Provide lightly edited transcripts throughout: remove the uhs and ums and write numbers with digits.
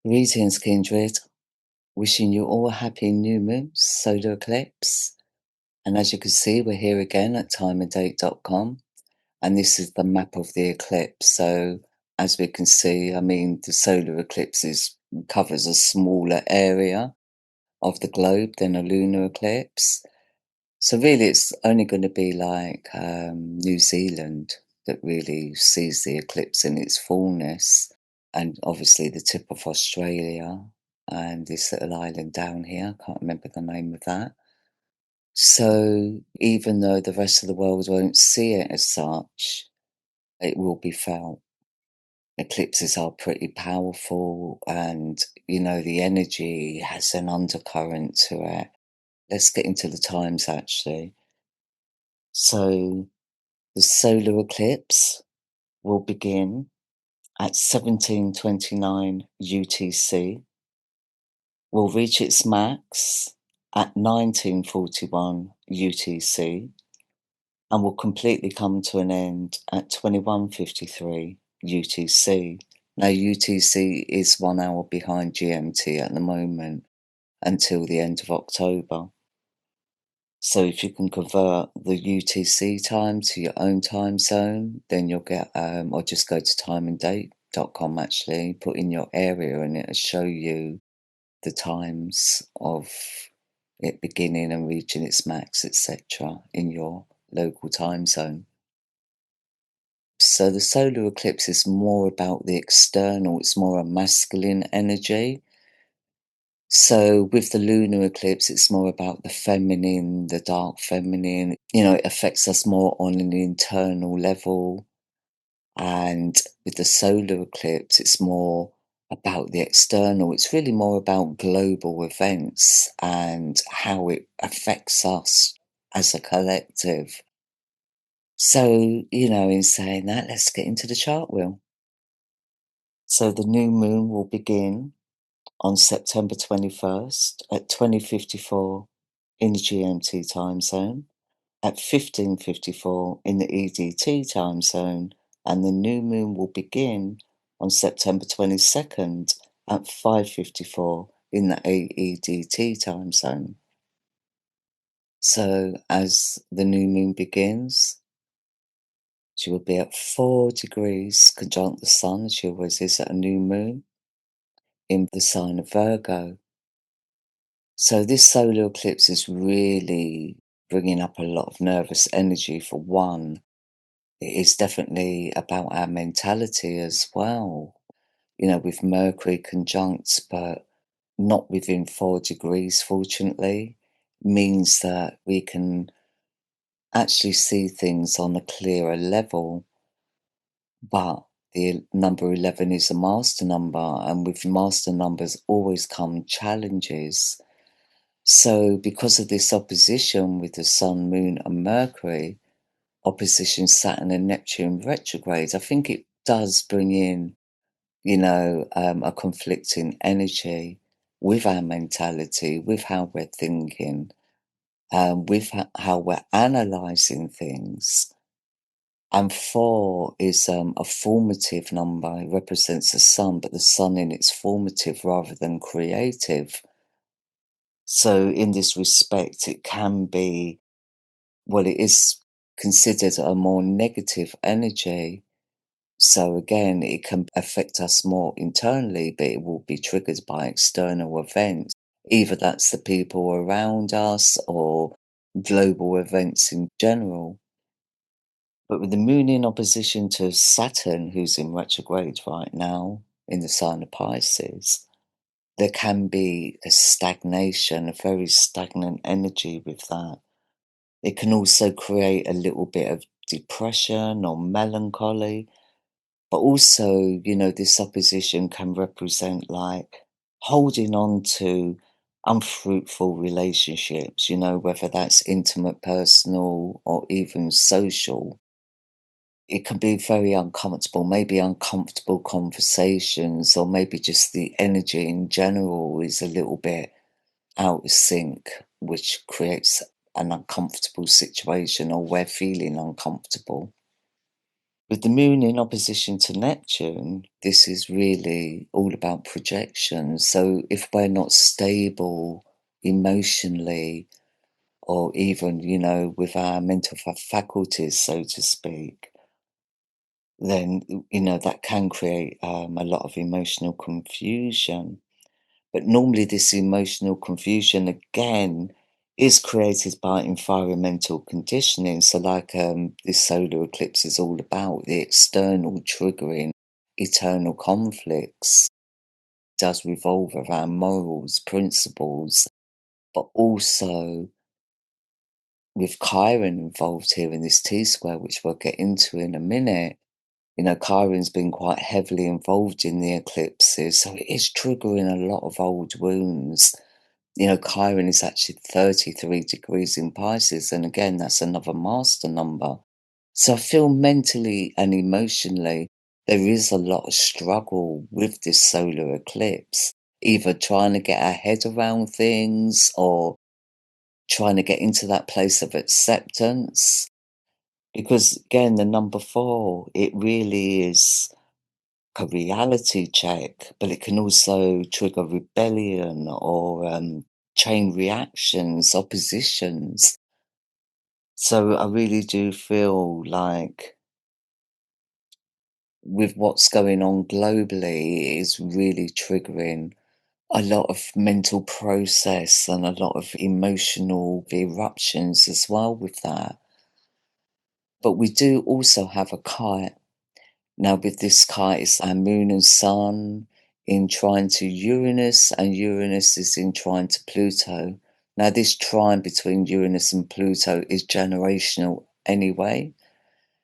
Greetings, kindred. Wishing you all a happy new moon, solar eclipse. And as you can see, we're here again at timeanddate.com. And this is the map of the eclipse. So as we can see, the solar eclipse covers a smaller area of the globe than a lunar eclipse. So really, it's only going to be like New Zealand that really sees the eclipse in its fullness, and obviously the tip of Australia and this little island down here. I can't remember the name of that. So even though the rest of the world won't see it as such, it will be felt. Eclipses are pretty powerful, and the energy has an undercurrent to it. Let's get into the times actually. So the solar eclipse will begin at 17:29 UTC, will reach its max at 19:41 UTC, and will completely come to an end at 21:53 UTC. Now, UTC is 1 hour behind GMT at the moment until the end of October. So if you can convert the UTC time to your own time zone, then you'll get, or just go to timeanddate.com actually, put in your area and it'll show you the times of it beginning and reaching its max, etc., in your local time zone. So the solar eclipse is more about the external, it's more a masculine energy. So with the lunar eclipse, it's more about the feminine, the dark feminine. It affects us more on an internal level. And with the solar eclipse, it's more about the external. It's really more about global events and how it affects us as a collective. So, in saying that, let's get into the chart wheel. So the new moon will begin on September 21st at 20:54 in the GMT time zone, at 15:54 in the EDT time zone, and the new moon will begin on September 22nd at 5:54 in the AEDT time zone. So as the new moon begins, she will be at 4 degrees conjunct the sun, as she always is at a new moon, in the sign of Virgo. So this solar eclipse is really bringing up a lot of nervous energy for one. It is definitely about our mentality as well, with Mercury conjunct, but not within 4 degrees, fortunately, means that we can actually see things on a clearer level. But the number 11 is a master number, and with master numbers always come challenges. So, because of this opposition with the Sun, Moon, and Mercury, opposition Saturn and Neptune retrogrades, I think it does bring in, a conflicting energy with our mentality, with how we're thinking, with how we're analyzing things. And 4 is a formative number. It represents the sun, but the sun in its formative rather than creative. So, in this respect, it can be, well, it is considered a more negative energy. So, again, it can affect us more internally, but it will be triggered by external events. Either that's the people around us or global events in general. But with the moon in opposition to Saturn, who's in retrograde right now in the sign of Pisces, there can be a stagnation, a very stagnant energy with that. It can also create a little bit of depression or melancholy, but also, this opposition can represent like holding on to unfruitful relationships, whether that's intimate, personal, or even social. It can be very uncomfortable, maybe uncomfortable conversations, or maybe just the energy in general is a little bit out of sync, which creates an uncomfortable situation, or we're feeling uncomfortable. With the moon in opposition to Neptune, this is really all about projection. So if we're not stable emotionally, or even, with our mental faculties, so to speak, then, that can create a lot of emotional confusion. But normally, this emotional confusion again is created by environmental conditioning. So, like this solar eclipse is all about the external triggering eternal conflicts, does revolve around morals, principles, but also with Chiron involved here in this T square, which we'll get into in a minute. Chiron's been quite heavily involved in the eclipses, so it is triggering a lot of old wounds. Chiron is actually 33 degrees in Pisces, and again, that's another master number. So I feel mentally and emotionally there is a lot of struggle with this solar eclipse, either trying to get our head around things or trying to get into that place of acceptance. Because again, the number four, it really is a reality check, but it can also trigger rebellion or chain reactions, oppositions. So I really do feel like with what's going on globally, it is really triggering a lot of mental process and a lot of emotional eruptions as well with that. But we do also have a kite. Now, with this kite, it's our moon and sun in trine to Uranus, and Uranus is in trine to Pluto. Now, this trine between Uranus and Pluto is generational anyway.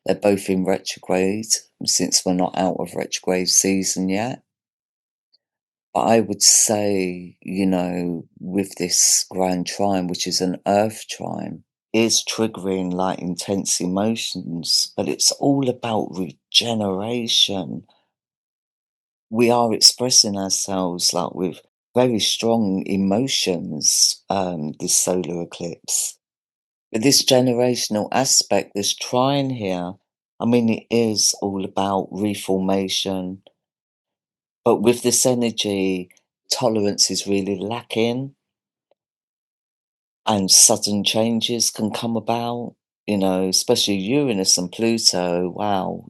They're both in retrograde since we're not out of retrograde season yet. But I would say, with this grand trine, which is an earth trine, is triggering like intense emotions, but it's all about regeneration. We are expressing ourselves like with very strong emotions, this solar eclipse. But this generational aspect, this trine here, I mean, it is all about reformation. But with this energy, tolerance is really lacking and sudden changes can come about, especially Uranus and Pluto. Wow.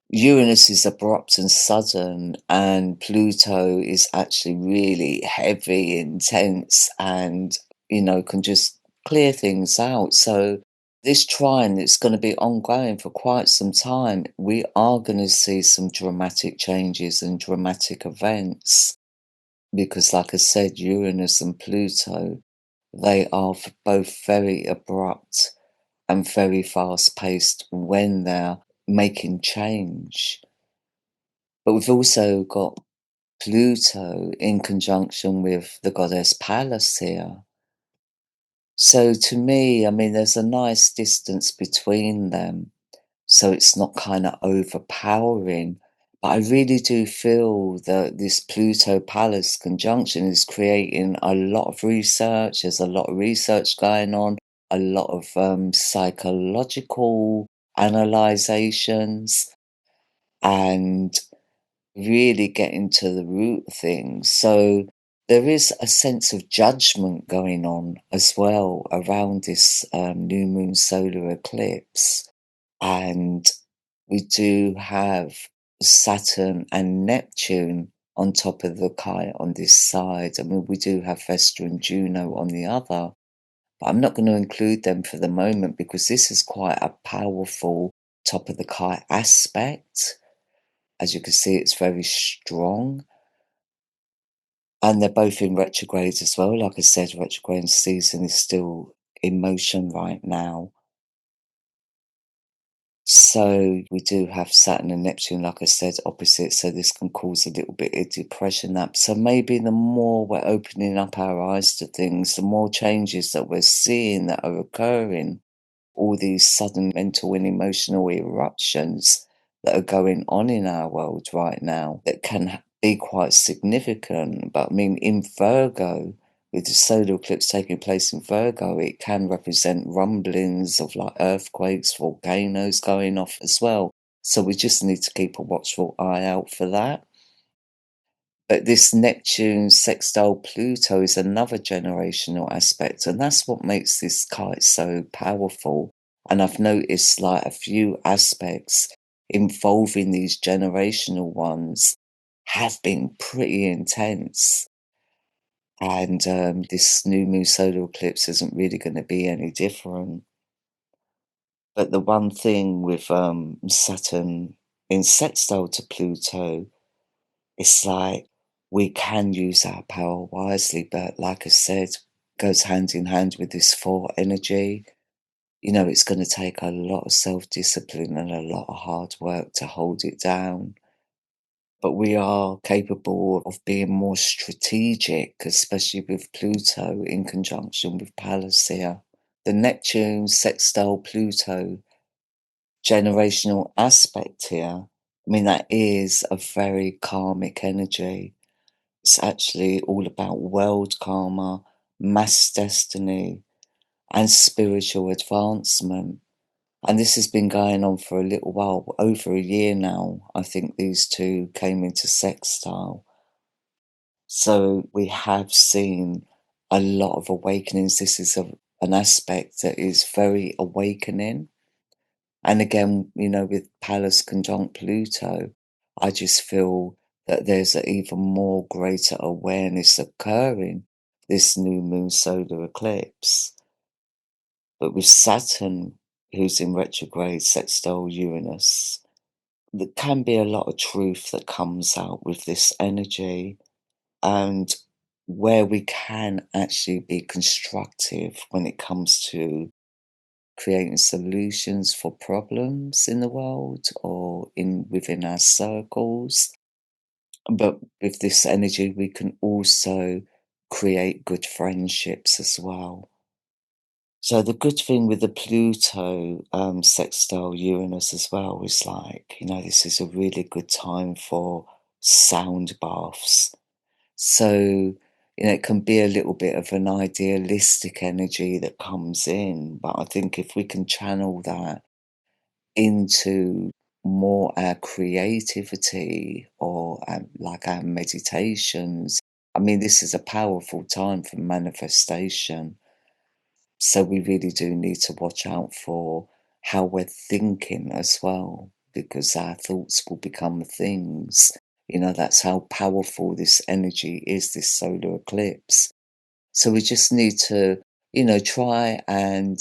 Uranus is abrupt and sudden, and Pluto is actually really heavy, intense, and, can just clear things out. So, this trine is going to be ongoing for quite some time. We are going to see some dramatic changes and dramatic events because, like I said, Uranus and Pluto, they are both very abrupt and very fast paced when they're making change. But we've also got Pluto in conjunction with the goddess Pallas here. So to me, I mean, there's a nice distance between them. So it's not kind of overpowering. But I really do feel that this Pluto Pallas conjunction is creating a lot of research. There's a lot of research going on, a lot of psychological analyzations, and really getting to the root of things. So there is a sense of judgment going on as well around this new moon solar eclipse. And we do have Saturn and Neptune on top of the kite on this side. I mean, we do have Vesta and Juno on the other. But I'm not going to include them for the moment because this is quite a powerful top of the kite aspect. As you can see, it's very strong. And they're both in retrograde as well. Like I said, retrograde season is still in motion right now. So we do have Saturn and Neptune, like I said, opposite. So this can cause a little bit of depression. So maybe the more we're opening up our eyes to things, the more changes that we're seeing that are occurring, all these sudden mental and emotional eruptions that are going on in our world right now that can be quite significant. But I mean, in Virgo, with the solar eclipse taking place in Virgo, it can represent rumblings of like earthquakes, volcanoes going off as well. So we just need to keep a watchful eye out for that. But this Neptune sextile Pluto is another generational aspect, and that's what makes this kite so powerful. And I've noticed like a few aspects involving these generational ones have been pretty intense. And this new moon solar eclipse isn't really going to be any different. But the one thing with Saturn in sextile to Pluto, it's like we can use our power wisely, but like I said, goes hand in hand with this four energy. You know, it's going to take a lot of self discipline and a lot of hard work to hold it down. But we are capable of being more strategic, especially with Pluto in conjunction with Pallas here. The Neptune sextile Pluto generational aspect here, I mean, that is a very karmic energy. It's actually all about world karma, mass destiny, and spiritual advancement. And this has been going on for a little while, over a year now. I think these two came into sextile. So we have seen a lot of awakenings. This is an aspect that is very awakening. And again, you know, with Pallas conjunct Pluto, I just feel that there's an even more greater awareness occurring this new moon solar eclipse. But with Saturn, who's in retrograde sextile Uranus, there can be a lot of truth that comes out with this energy, and where we can actually be constructive when it comes to creating solutions for problems in the world or in within our circles. But with this energy, we can also create good friendships as well. So the good thing with the Pluto sextile Uranus as well is like, you know, this is a really good time for sound baths. So, you know, it can be a little bit of an idealistic energy that comes in, but I think if we can channel that into more our creativity or like our meditations, I mean, this is a powerful time for manifestation. So we really do need to watch out for how we're thinking as well, because our thoughts will become things. You know, that's how powerful this energy is, this solar eclipse. So we just need to, you know, try and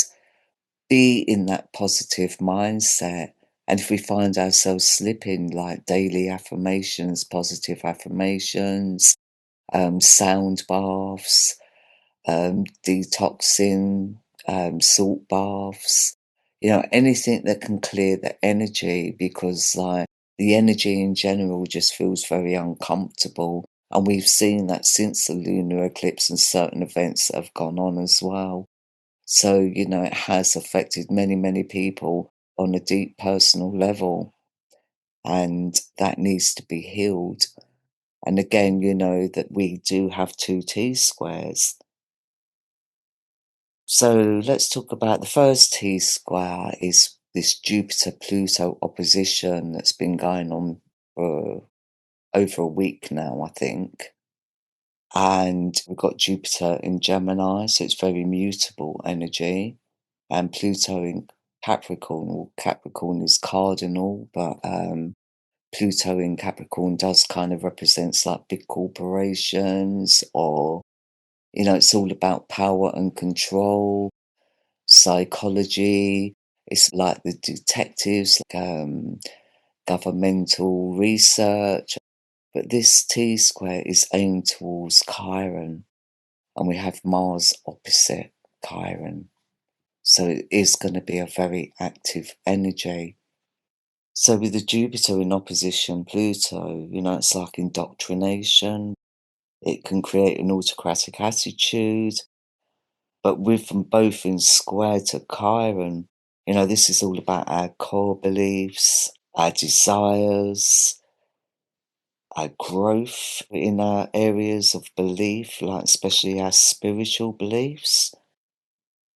be in that positive mindset. And if we find ourselves slipping, like daily affirmations, positive affirmations, sound baths, detoxing, salt baths, you know, anything that can clear the energy, because like the energy in general just feels very uncomfortable. And we've seen that since the lunar eclipse and certain events that have gone on as well. So, you know, it has affected many, many people on a deep personal level, and that needs to be healed. And again, you know, that we do have two T squares. So let's talk about the first T square is this Jupiter Pluto opposition that's been going on for over a week now, I think. And we've got Jupiter in Gemini, so it's very mutable energy, and Pluto in Capricorn. Well, Capricorn is cardinal, but Pluto in Capricorn does kind of represents like big corporations, or, you know, it's all about power and control, psychology. It's like the detectives, like, governmental research. But this T square is aimed towards Chiron, and we have Mars opposite Chiron. So it is going to be a very active energy. So with the Jupiter in opposition Pluto, you know, it's like indoctrination. It can create an autocratic attitude. But with them both in square to Chiron, you know, this is all about our core beliefs, our desires, our growth in our areas of belief, like especially our spiritual beliefs.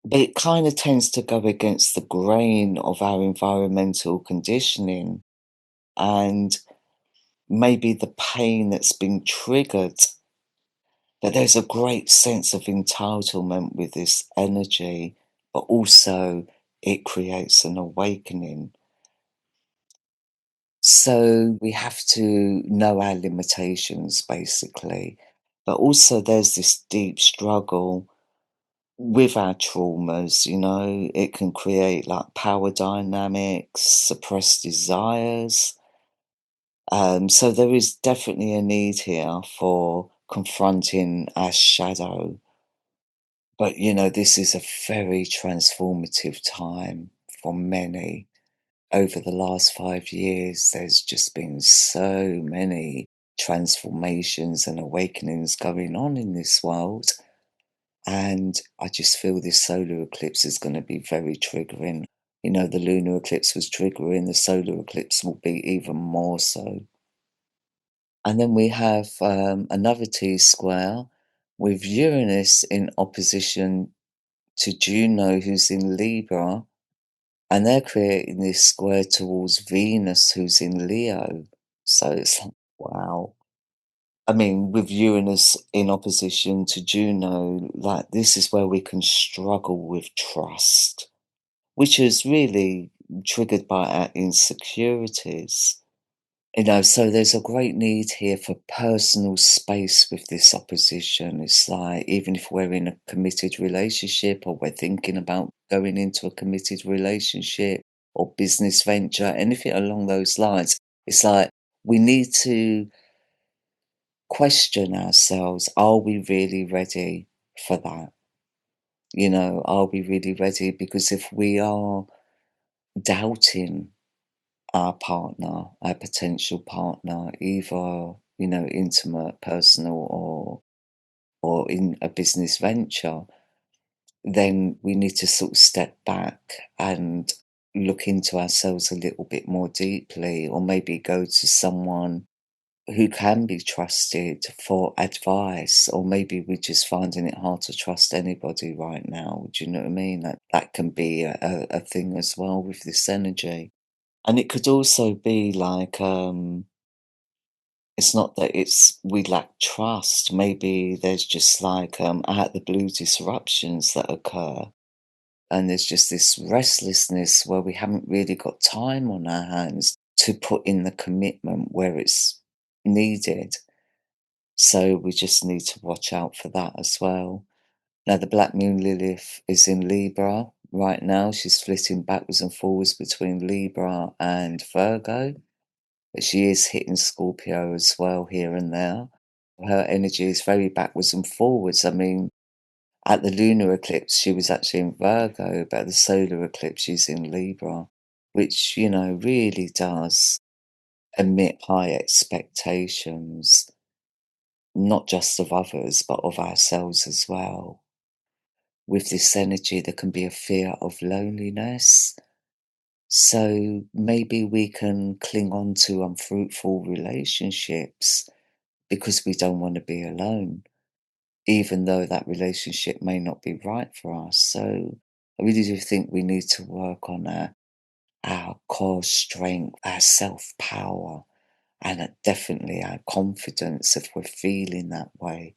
But it kind of tends to go against the grain of our environmental conditioning. and maybe the pain that's been triggered. But there's a great sense of entitlement with this energy, but also it creates an awakening. So we have to know our limitations, basically. But also, there's this deep struggle with our traumas, it can create like power dynamics, suppressed desires. So there is definitely a need here for confronting our shadow. But this is a very transformative time for many. Over the last 5 years, there's just been so many transformations and awakenings going on in this world. And I just feel this solar eclipse is going to be very triggering. The lunar eclipse was triggering, the solar eclipse will be even more so. And then we have another T square with Uranus in opposition to Juno, who's in Libra, and they're creating this square towards Venus, who's in Leo. So it's like, wow. I mean, with Uranus in opposition to Juno, like this is where we can struggle with trust, which is really triggered by our insecurities. So there's a great need here for personal space with this opposition. It's like, even if we're in a committed relationship or we're thinking about going into a committed relationship or business venture, anything along those lines, it's like we need to question ourselves. Are we really ready for that? Are we really ready? Because if we are doubting our partner, our potential partner, either, intimate, personal, or in a business venture, then we need to sort of step back and look into ourselves a little bit more deeply, or maybe go to someone who can be trusted for advice, or maybe we're just finding it hard to trust anybody right now. Do you know what I mean? That can be a thing as well with this energy. And it could also be like, it's not that it's we lack trust. Maybe there's just like out the blue disruptions that occur. And there's just this restlessness where we haven't really got time on our hands to put in the commitment where it's needed. So we just need to watch out for that as well. Now, the Black Moon Lilith is in Libra right now. She's flitting backwards and forwards between Libra and Virgo. But she is hitting Scorpio as well here and there. Her energy is very backwards and forwards. I mean, at the lunar eclipse, she was actually in Virgo, but at the solar eclipse, she's in Libra, which, really does emit high expectations, not just of others, but of ourselves as well. With this energy, there can be a fear of loneliness. So maybe we can cling on to unfruitful relationships because we don't want to be alone, even though that relationship may not be right for us. So I really do think we need to work on our core strength, our self power, and definitely our confidence if we're feeling that way.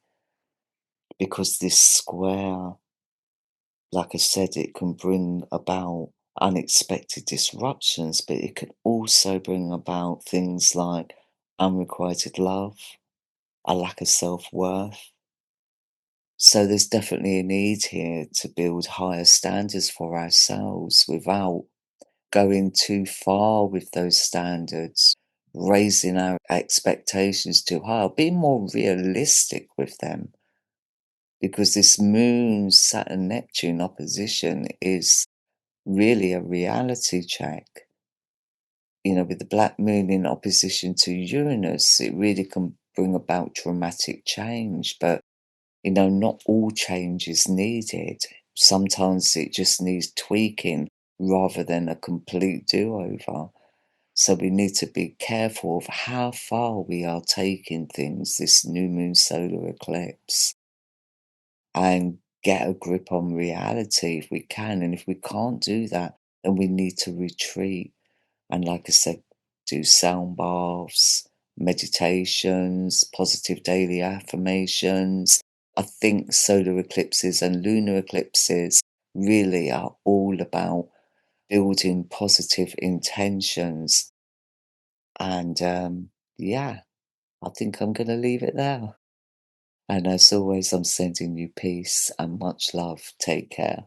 Because this square, like I said, it can bring about unexpected disruptions, but it can also bring about things like unrequited love, a lack of self worth. So there's definitely a need here to build higher standards for ourselves without going too far with those standards, raising our expectations too high, being more realistic with them. Because this Moon, Saturn, Neptune opposition is really a reality check. With the Black Moon in opposition to Uranus, it really can bring about dramatic change, but not all change is needed. Sometimes it just needs tweaking rather than a complete do over. So we need to be careful of how far we are taking things this new moon solar eclipse, and get a grip on reality if we can. And if we can't do that, then we need to retreat. And like I said, do sound baths, meditations, positive daily affirmations. I think solar eclipses and lunar eclipses really are all about building positive intentions. And yeah, I think I'm going to leave it there. And as always, I'm sending you peace and much love. Take care.